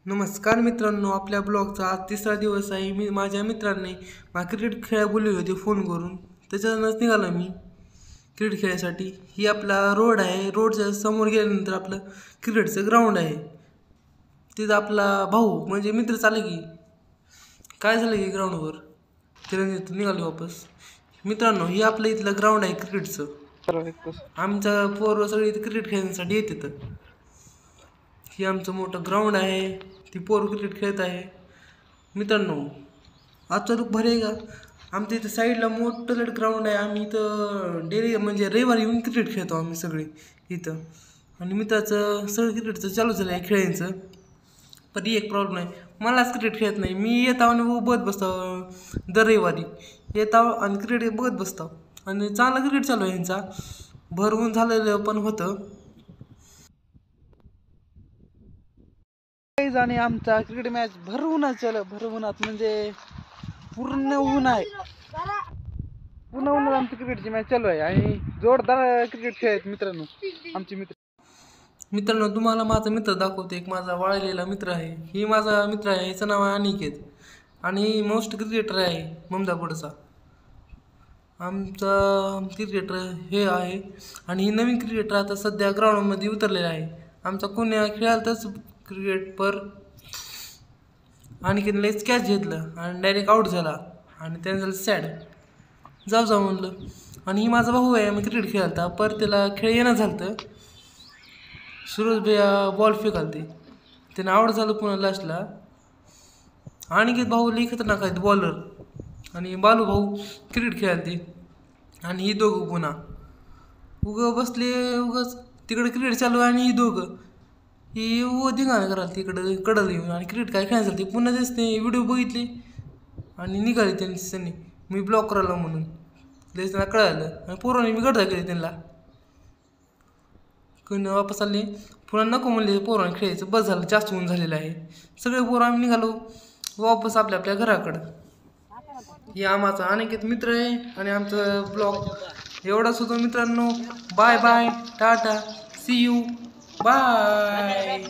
नमस्कार मित्रांनो, आपल्या ब्लॉगचा आज तिसरा दिवस आहे. माझ्या मित्रांनी मला क्रिकेट खेळायला बोलवले होते फोन करून. त्याच्यानंच निघालो मी क्रिकेट खेळायसाठी. ही आपला रोड आहे. रोडच्या समोर गेल्यानंतर आपलं क्रिकेटचं ग्राउंड आहे. तिथं आपला भाऊ म्हणजे मित्र चालले की काय झालं की ग्राउंडवर त्यानंतर निघालो वापस. मित्रांनो, ही आपलं इथलं ग्राउंड आहे क्रिकेटचं. आमच्या पोरं सगळे इथं क्रिकेट खेळण्यासाठी येतात. ही आमचं मोठं ग्राउंड आहे. ती पोरं क्रिकेट खेळत आहे. मित्रांनो, आजचा लूक भारी आहे का? आमच्या इथं साईडला मोठं ग्राउंड आहे. आम्ही इथं डेली म्हणजे रविवारी येऊन क्रिकेट खेळतो आम्ही सगळे इथं. आणि मित्राचं सगळं क्रिकेटचं चालू झालं आहे खेळायचं. पण एक प्रॉब्लेम आहे, मलाच क्रिकेट खेळत नाही. मी येतो आणि बघत बसतो दर रविवारी येतो आणि क्रिकेट बघत बसतो. आणि चांगला क्रिकेट चालू आहे यांचा. भरवून झालेलं पण होतं. आणि आमचा क्रिकेट मॅच भरवूनात म्हणजे पूर्ण ऊन आहे. पूर्ण ऊन आमची क्रिकेटची मॅच चालू आहे आणि जोरदार क्रिकेट खेळायत मित्रांनो आमचे मित्रांनो, तुम्हाला माझा मित्र दाखवतो. एक माझा वाळलेला मित्र आहे. ही माझा मित्र आहे. याचं नाव आहे अनिकेत आणि मोस्ट क्रिकेटर आहे ममदापूरचा. आमचा क्रिकेटर हे आहे आणि ही नवीन क्रिकेटर आता सध्या ग्राउंडमध्ये उतरलेला आहे. आमचा कोण्या खेळालतच क्रिकेट पर अनिकेतनं लयच कॅच घेतलं आणि डायरेक्ट आऊट झाला आणि त्यानं झालं सॅड. जाऊ म्हणलं. आणि ही माझा भाऊ आहे. मी क्रिकेट खेळालता पर त्याला खेळ येणं झालं. सुरज भैया बॉल फेकालते, त्यानं आऊट झालं पुन्हा लास्टला. अनिकेत भाऊ लई खतरनाक आहेत बॉलर. आणि बालू भाऊ क्रिकेट खेळालते आणि ही दोघं पुन्हा बसले उगच तिकडे क्रिकेट चालू आहे. आणि ही दोघं ही धिंगाणं कराल तिकडं कडल येऊन आणि क्रिकेट काय खेळायचं ते पुन्हा तेच ते व्हिडिओ बघितले आणि निघाले त्यांनी मी ब्लॉक करायला म्हणून. लयच त्यांना कळालं आणि पोरांनी मी गडदा केले त्यांना. कोणी वापस आले पुन्हा नको म्हणले पोरांनी खेळायचं. बस झालं, जास्त ऊन झालेलं आहे. सगळे पोरं आम्ही निघालो वापस आपल्या घराकडं. हे आमचा अनेक मित्र आहे आणि आमचं ब्लॉग एवढाच होतो मित्रांनो. Bye bye, tata, see you, bye.